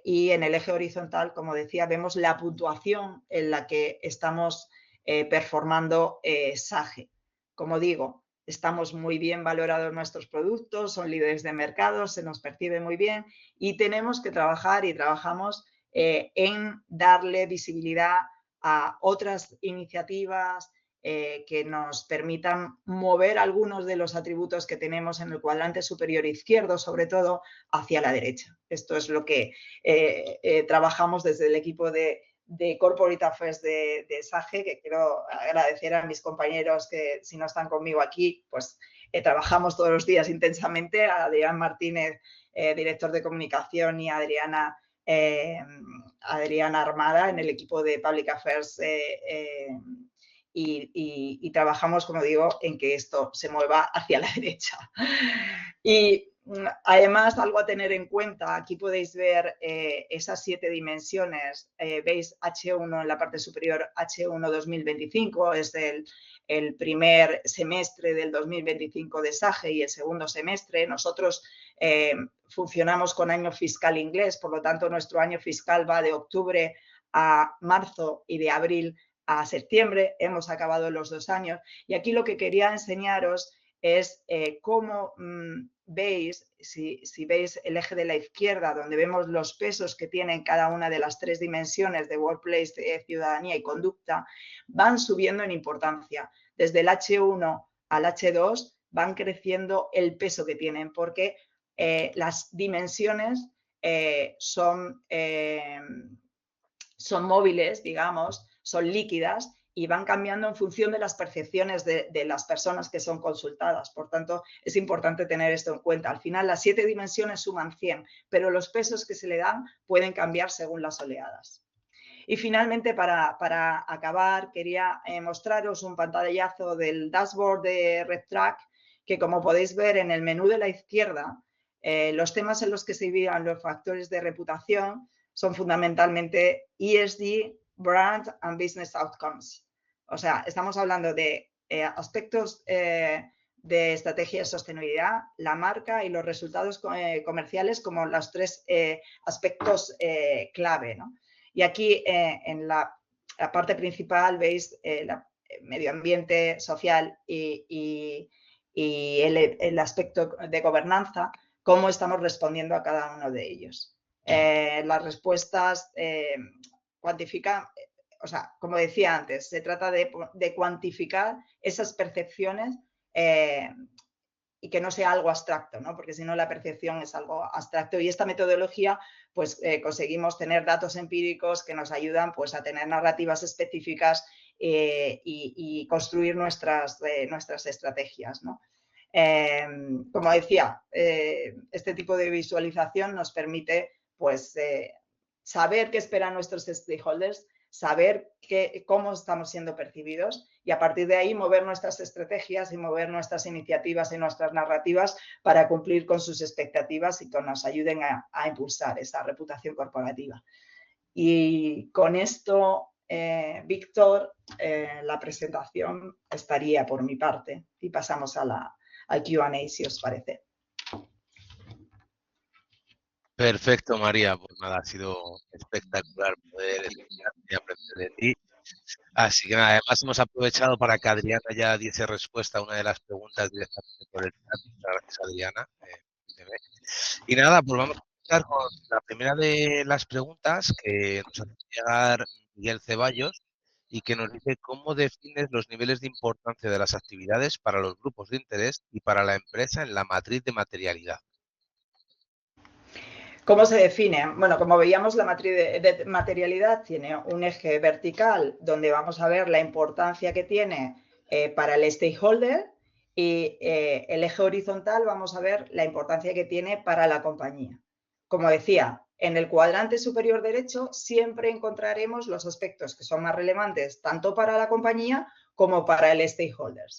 Y en el eje horizontal, como decía, vemos la puntuación en la que estamos performando SAGE. Como digo, estamos muy bien valorados nuestros productos, son líderes de mercado, se nos percibe muy bien y tenemos que trabajar y trabajamos en darle visibilidad a otras iniciativas que nos permitan mover algunos de los atributos que tenemos en el cuadrante superior izquierdo, sobre todo hacia la derecha. Esto es lo que trabajamos desde el equipo de Corporate Affairs de SAGE, que quiero agradecer a mis compañeros que si no están conmigo aquí, pues trabajamos todos los días intensamente, a Adrián Martínez, director de comunicación, y a Adriana Armada en el equipo de Public Affairs y trabajamos, como digo, en que esto se mueva hacia la derecha. Y además, algo a tener en cuenta, aquí podéis ver esas 7 dimensiones. Veis H1 en la parte superior, H1 2025, es el primer semestre del 2025 de SAGE y el segundo semestre. Nosotros funcionamos con año fiscal inglés, por lo tanto, nuestro año fiscal va de octubre a marzo y de abril a septiembre. Hemos acabado los 2 años. Y aquí lo que quería enseñaros es cómo veis, si veis el eje de la izquierda, donde vemos los pesos que tienen cada una de las 3 dimensiones de workplace, ciudadanía y conducta, van subiendo en importancia. Desde el H1 al H2 van creciendo el peso que tienen, porque las dimensiones son móviles, digamos, son líquidas y van cambiando en función de las percepciones de las personas que son consultadas. Por tanto, es importante tener esto en cuenta. Al final, las 7 dimensiones suman 100, pero los pesos que se le dan pueden cambiar según las oleadas. Y finalmente, para acabar, quería mostraros un pantallazo del dashboard de RedTrack, que como podéis ver en el menú de la izquierda, los temas en los que se dividen los factores de reputación son fundamentalmente ESG, Brand and Business Outcomes. O sea, estamos hablando de aspectos de estrategia de sostenibilidad, la marca y los resultados comerciales como los 3 aspectos clave, ¿no? Y aquí en la parte principal veis medio ambiente, social y el aspecto de gobernanza, cómo estamos respondiendo a cada uno de ellos. Las respuestas cuantifican, o sea, como decía antes, se trata de cuantificar esas percepciones y que no sea algo abstracto, ¿no? Porque si no la percepción es algo abstracto. Y esta metodología, pues conseguimos tener datos empíricos que nos ayudan pues, a tener narrativas específicas y construir nuestras estrategias, ¿no? Como decía, este tipo de visualización nos permite pues, saber qué esperan nuestros stakeholders, saber cómo estamos siendo percibidos y a partir de ahí mover nuestras estrategias y mover nuestras iniciativas y nuestras narrativas para cumplir con sus expectativas y que nos ayuden a impulsar esa reputación corporativa. Y con esto, Víctor, la presentación estaría por mi parte y pasamos al Q&A, si os parece. Perfecto, María. Pues nada, ha sido espectacular poder escucharte y aprender de ti. Así que nada, además hemos aprovechado para que Adriana ya diese respuesta a una de las preguntas directamente por el chat. Muchas gracias, Adriana. Y nada, pues vamos a empezar con la primera de las preguntas que nos hace llegar Miguel Ceballos y que nos dice cómo defines los niveles de importancia de las actividades para los grupos de interés y para la empresa en la matriz de materialidad. ¿Cómo se define? Bueno, como veíamos, la matriz de materialidad tiene un eje vertical donde vamos a ver la importancia que tiene para el stakeholder y el eje horizontal vamos a ver la importancia que tiene para la compañía. Como decía, en el cuadrante superior derecho siempre encontraremos los aspectos que son más relevantes tanto para la compañía como para el stakeholder.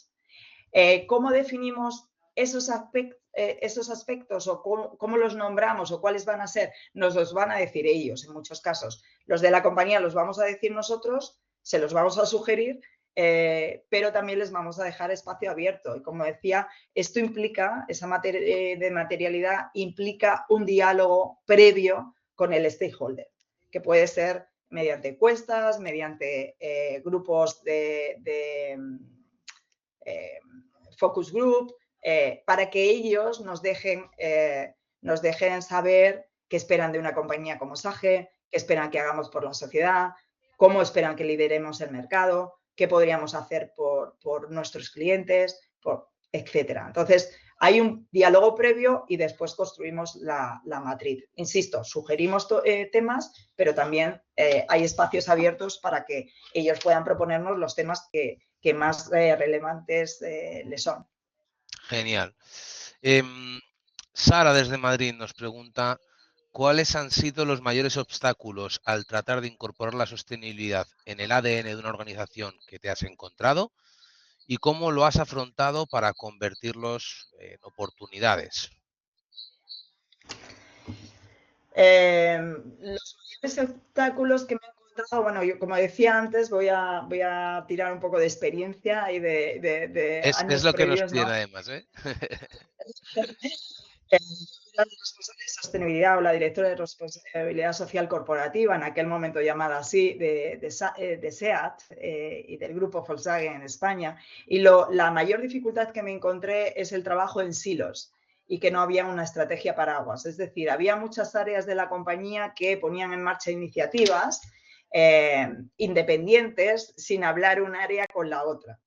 ¿Cómo definimos esos aspectos o cómo los nombramos o cuáles van a ser? Nos los van a decir ellos en muchos casos. Los de la compañía los vamos a decir nosotros, se los vamos a sugerir, pero también les vamos a dejar espacio abierto. Y como decía, esto implica, esa de materialidad implica un diálogo previo con el stakeholder, que puede ser mediante encuestas, mediante grupos de focus group, para que ellos nos dejen saber qué esperan de una compañía como SAGE, qué esperan que hagamos por la sociedad, cómo esperan que lideremos el mercado, qué podríamos hacer por nuestros clientes, etcétera. Entonces, hay un diálogo previo y después construimos la matriz. Insisto, sugerimos temas, pero también hay espacios abiertos para que ellos puedan proponernos los temas que más relevantes les son. Genial. Sara desde Madrid nos pregunta ¿cuáles han sido los mayores obstáculos al tratar de incorporar la sostenibilidad en el ADN de una organización que te has encontrado y cómo lo has afrontado para convertirlos en oportunidades? Los mayores obstáculos que me he encontrado, bueno, yo como decía antes, voy a tirar un poco de experiencia y de años Es lo que nos previos, piden ¿no? además, ¿eh? La responsable de sostenibilidad o la directora de responsabilidad social corporativa, en aquel momento llamada así, de SEAT y del grupo Volkswagen en España. Y la mayor dificultad que me encontré es el trabajo en silos y que no había una estrategia paraguas. Es decir, había muchas áreas de la compañía que ponían en marcha iniciativas independientes sin hablar un área con la otra.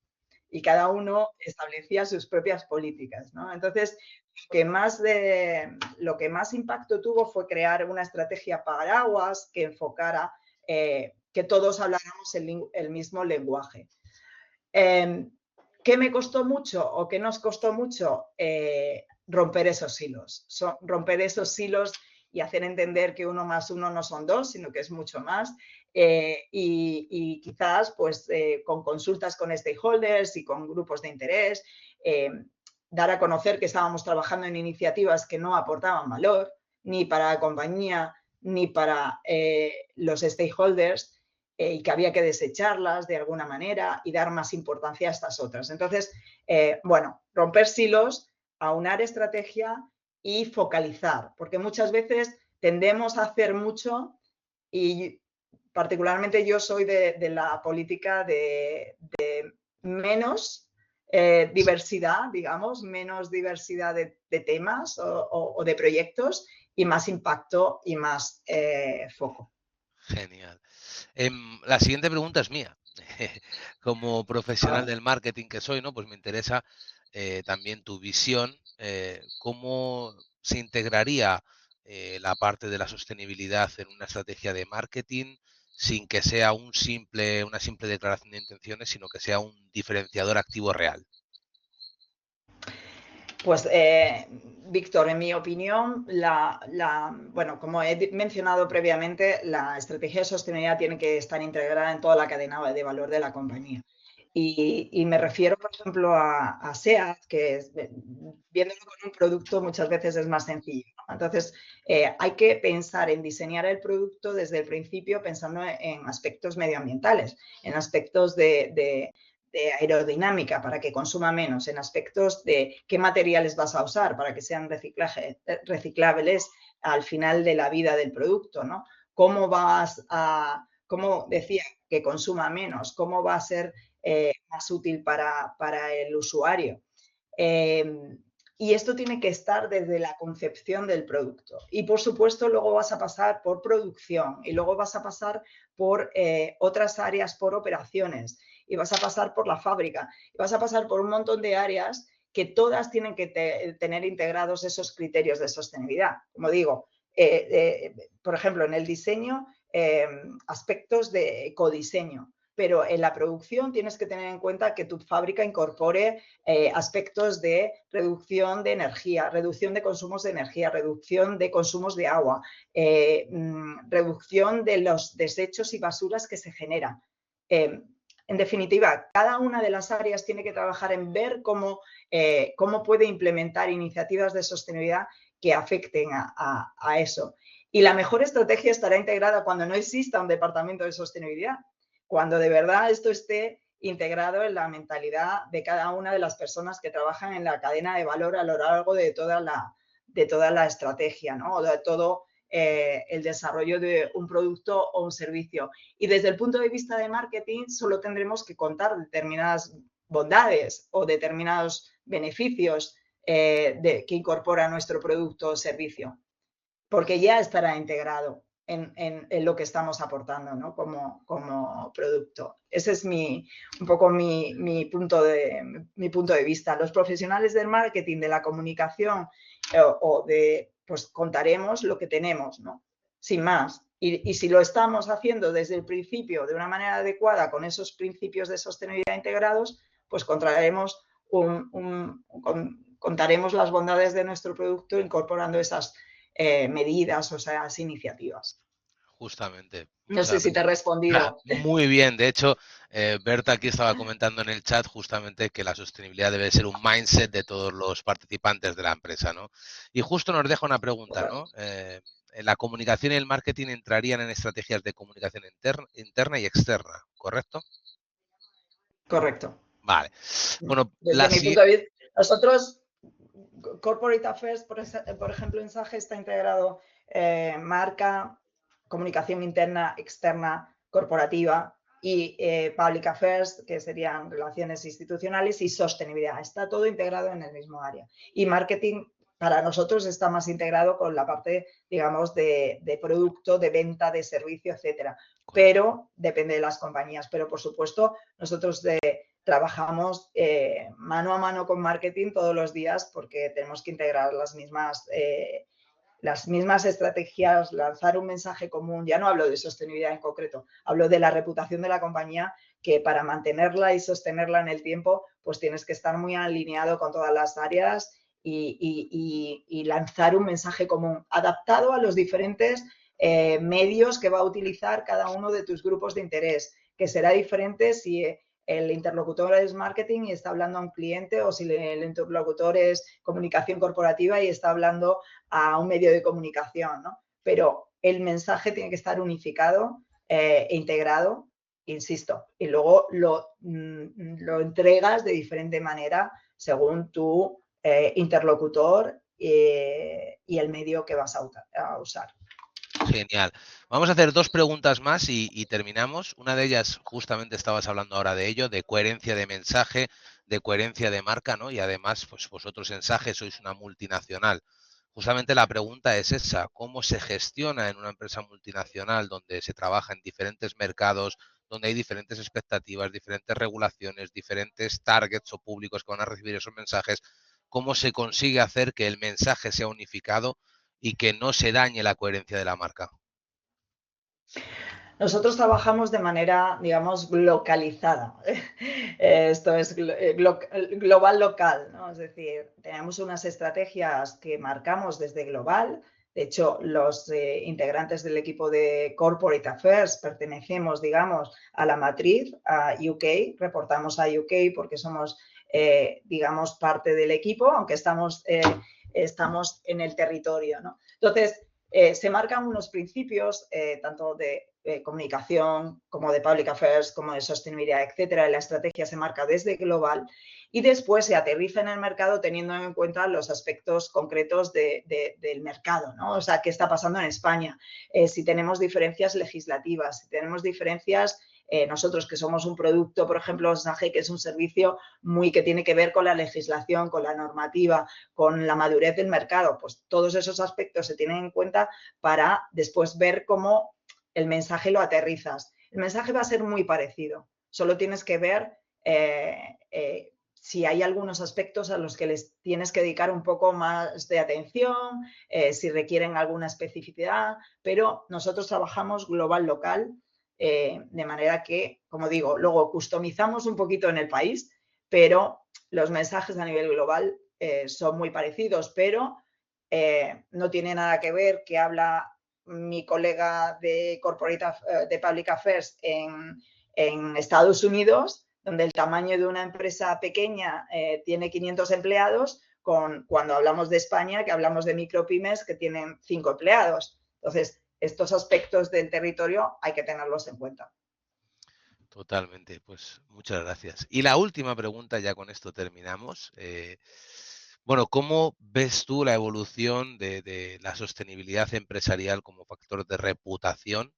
Y cada uno establecía sus propias políticas, ¿no? Entonces, lo que más impacto tuvo fue crear una estrategia paraguas que enfocara que todos habláramos el mismo lenguaje. ¿Qué me costó mucho o qué nos costó mucho? Romper esos hilos. Romper esos hilos y hacer entender que 1 más 1 no son 2, sino que es mucho más. Y quizás pues con consultas con stakeholders y con grupos de interés, dar a conocer que estábamos trabajando en iniciativas que no aportaban valor ni para la compañía ni para los stakeholders y que había que desecharlas de alguna manera y dar más importancia a estas otras. Entonces, bueno, romper silos, aunar estrategia y focalizar, porque muchas veces tendemos a hacer mucho y particularmente yo soy de la política de menos diversidad, digamos, menos diversidad de temas o de proyectos y más impacto y más foco. Genial. La siguiente pregunta es mía. Como profesional del marketing que soy, ¿no? Pues me interesa también tu visión, cómo se integraría la parte de la sostenibilidad en una estrategia de marketing sin que sea una simple declaración de intenciones, sino que sea un diferenciador activo real. Pues, Víctor, en mi opinión, bueno, como he mencionado previamente, la estrategia de sostenibilidad tiene que estar integrada en toda la cadena de valor de la compañía. Y me refiero, por ejemplo, a SEAT, que viéndolo con un producto muchas veces es más sencillo, ¿no? Entonces, hay que pensar en diseñar el producto desde el principio pensando en aspectos medioambientales, en aspectos de aerodinámica para que consuma menos, en aspectos de qué materiales vas a usar para que sean reciclables al final de la vida del producto, ¿no? ¿Cómo vas a, cómo decía, que consuma menos? ¿Cómo va a ser más útil para el usuario? Y esto tiene que estar desde la concepción del producto. Y por supuesto, luego vas a pasar por producción y luego vas a pasar por otras áreas, por operaciones y vas a pasar por la fábrica y vas a pasar por un montón de áreas que todas tienen que tener integrados esos criterios de sostenibilidad. Como digo, por ejemplo, en el diseño, aspectos de ecodiseño, pero en la producción tienes que tener en cuenta que tu fábrica incorpore aspectos de reducción de energía, reducción de consumos de energía, reducción de consumos de agua, reducción de los desechos y basuras que se generan. En definitiva, cada una de las áreas tiene que trabajar en ver cómo puede implementar iniciativas de sostenibilidad que afecten a eso. Y la mejor estrategia estará integrada cuando no exista un departamento de sostenibilidad, cuando de verdad esto esté integrado en la mentalidad de cada una de las personas que trabajan en la cadena de valor a lo largo de toda la estrategia, ¿no? O de todo el desarrollo de un producto o un servicio. Y desde el punto de vista de marketing, solo tendremos que contar determinadas bondades o determinados beneficios que incorpora nuestro producto o servicio, porque ya estará integrado en lo que estamos aportando, ¿no? como producto. Ese es un poco mi punto de vista. Los profesionales del marketing, de la comunicación pues contaremos lo que tenemos, ¿no? Sin más. Y si lo estamos haciendo desde el principio de una manera adecuada con esos principios de sostenibilidad integrados, pues contaremos las bondades de nuestro producto incorporando esas medidas o esas iniciativas. Justamente, No sé si te he respondido. muy bien. De hecho, Berta aquí estaba comentando en el chat justamente que la sostenibilidad debe ser un mindset de todos los participantes de la empresa, ¿no? Y justo nos deja una pregunta, ¿no? La comunicación y el marketing entrarían en estrategias de comunicación interna y externa, ¿correcto? Correcto. Vale. Bueno, desde mi punto de vista, nosotros, Corporate Affairs, por ejemplo, en SAGE está integrado marca, comunicación interna, externa, corporativa y Public Affairs, que serían relaciones institucionales, y sostenibilidad. Está todo integrado en el mismo área. Y marketing para nosotros está más integrado con la parte, digamos, de producto, de venta, de servicio, etcétera. Pero depende de las compañías. Pero, por supuesto, nosotros trabajamos mano a mano con marketing todos los días porque tenemos que integrar las mismas estrategias, lanzar un mensaje común. Ya no hablo de sostenibilidad en concreto, hablo de la reputación de la compañía, que para mantenerla y sostenerla en el tiempo, pues tienes que estar muy alineado con todas las áreas y lanzar un mensaje común adaptado a los diferentes medios que va a utilizar cada uno de tus grupos de interés, que será diferente si el interlocutor es marketing y está hablando a un cliente, o si el interlocutor es comunicación corporativa y está hablando a un medio de comunicación, ¿no? Pero el mensaje tiene que estar unificado e integrado, insisto, y luego lo entregas de diferente manera según tu interlocutor y el medio que vas a usar. Genial. Vamos a hacer dos preguntas más y terminamos. Una de ellas, justamente estabas hablando ahora de ello, de coherencia de mensaje, de coherencia de marca, ¿no? Y además, pues vosotros en SAGE sois una multinacional. Justamente la pregunta es esa, ¿cómo se gestiona en una empresa multinacional donde se trabaja en diferentes mercados, donde hay diferentes expectativas, diferentes regulaciones, diferentes targets o públicos que van a recibir esos mensajes? ¿Cómo se consigue hacer que el mensaje sea unificado y que no se dañe la coherencia de la marca? Nosotros trabajamos de manera, digamos, localizada. Esto es global local, ¿no? Es decir, tenemos unas estrategias que marcamos desde global. De hecho, los integrantes del equipo de Corporate Affairs pertenecemos, digamos, a la matriz, a UK, reportamos a UK porque somos, digamos, parte del equipo, aunque estamos en el territorio, ¿no? Entonces, se marcan unos principios, tanto de comunicación, como de public affairs, como de sostenibilidad, etcétera. La estrategia se marca desde global y después se aterriza en el mercado teniendo en cuenta los aspectos concretos del mercado, ¿no? O sea, qué está pasando en España, si tenemos diferencias legislativas, si tenemos diferencias, nosotros que somos un producto, por ejemplo, SAGE, que es un servicio muy que tiene que ver con la legislación, con la normativa, con la madurez del mercado, pues todos esos aspectos se tienen en cuenta para después ver cómo el mensaje lo aterrizas. El mensaje va a ser muy parecido, solo tienes que ver si hay algunos aspectos a los que les tienes que dedicar un poco más de atención, si requieren alguna especificidad, pero nosotros trabajamos global local, de manera que, como digo, luego customizamos un poquito en el país, pero los mensajes a nivel global son muy parecidos, pero no tiene nada que ver que habla mi colega de de Public Affairs en Estados Unidos, donde el tamaño de una empresa pequeña tiene 500 empleados, con cuando hablamos de España, que hablamos de micropymes que tienen 5 empleados. Entonces, estos aspectos del territorio hay que tenerlos en cuenta. Totalmente, pues muchas gracias. Y la última pregunta, ya con esto terminamos. Bueno, ¿cómo ves tú la evolución de la sostenibilidad empresarial como factor de reputación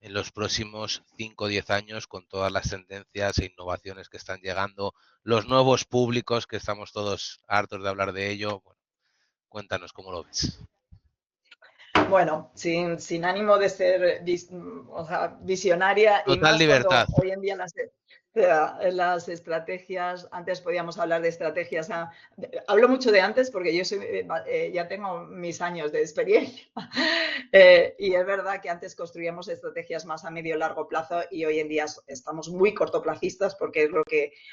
en los próximos 5 o 10 años con todas las tendencias e innovaciones que están llegando, los nuevos públicos que estamos todos hartos de hablar de ello? Bueno, cuéntanos cómo lo ves. Bueno, sin ánimo de ser o sea, visionaria y Total más cuando libertad. hoy en día las estrategias, antes podíamos hablar de estrategias, hablo mucho de antes porque yo ya tengo mis años de experiencia y es verdad que antes construíamos estrategias más a medio y largo plazo y hoy en día estamos muy cortoplacistas porque es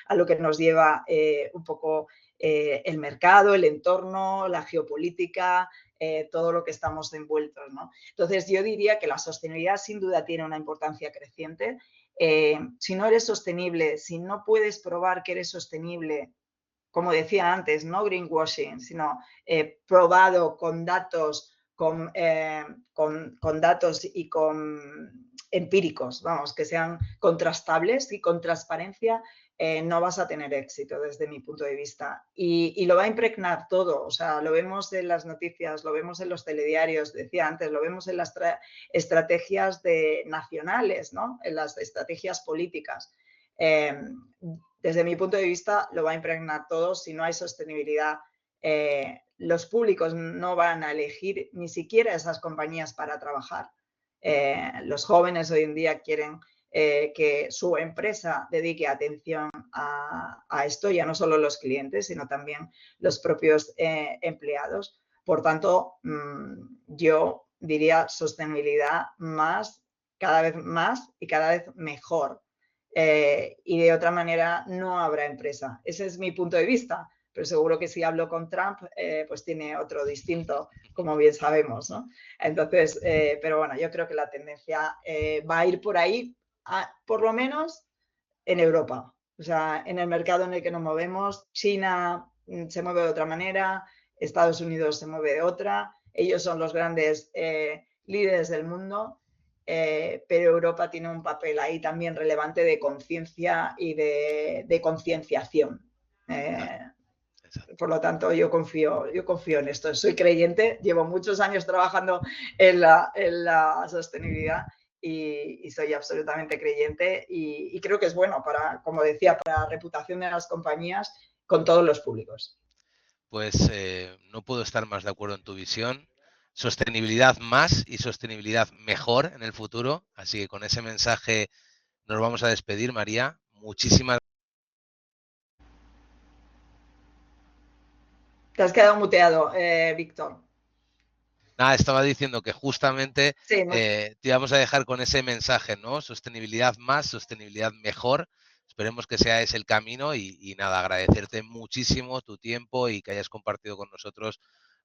a lo que nos lleva un poco el mercado, el entorno, la geopolítica, todo lo que estamos envueltos, ¿no? Entonces, yo diría que la sostenibilidad sin duda tiene una importancia creciente. Si no eres sostenible, si no puedes probar que eres sostenible, como decía antes, no greenwashing, sino probado con datos, con datos y con empíricos, vamos, que sean contrastables y con transparencia, no vas a tener éxito desde mi punto de vista. Y lo va a impregnar todo, o sea, lo vemos en las noticias, lo vemos en los telediarios, decía antes, lo vemos en las estrategias nacionales, ¿no? En las estrategias políticas. Desde mi punto de vista, lo va a impregnar todo. Si no hay sostenibilidad, los públicos no van a elegir ni siquiera esas compañías para trabajar. Los jóvenes hoy en día quieren que su empresa dedique atención a esto, ya no solo los clientes, sino también los propios empleados. Por tanto, yo diría sostenibilidad más, cada vez más y cada vez mejor. Y de otra manera no habrá empresa. Ese es mi punto de vista, pero seguro que si hablo con Trump, pues tiene otro distinto, como bien sabemos, ¿no? Entonces, pero bueno, yo creo que la tendencia va a ir por ahí, por lo menos en Europa. O sea, en el mercado en el que nos movemos, China se mueve de otra manera, Estados Unidos se mueve de otra, ellos son los grandes líderes del mundo, pero Europa tiene un papel ahí también relevante de conciencia y de concienciación. Por lo tanto, yo confío en esto. Soy creyente, llevo muchos años trabajando en la sostenibilidad y soy absolutamente creyente y creo que es bueno para, como decía, para la reputación de las compañías con todos los públicos. Pues no puedo estar más de acuerdo en tu visión. Sostenibilidad más y sostenibilidad mejor en el futuro. Así que con ese mensaje nos vamos a despedir, María. Muchísimas Te has quedado muteado, Víctor. Nada, estaba diciendo que justamente Sí, te íbamos a dejar con ese mensaje, ¿no? Sostenibilidad más, sostenibilidad mejor. Esperemos que sea ese el camino y nada, agradecerte muchísimo tu tiempo y que hayas compartido con nosotros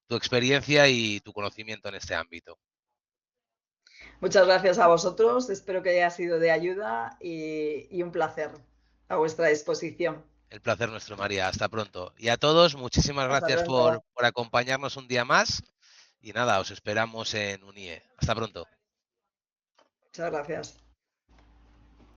tu experiencia y tu conocimiento en este ámbito. muchas gracias a vosotros. Espero que haya sido de ayuda y un placer a vuestra disposición. El placer nuestro, María. Hasta pronto. Y a todos, muchísimas Hasta gracias pronto. por acompañarnos un día más. Y nada, os esperamos en UNIE. Hasta pronto. Muchas gracias.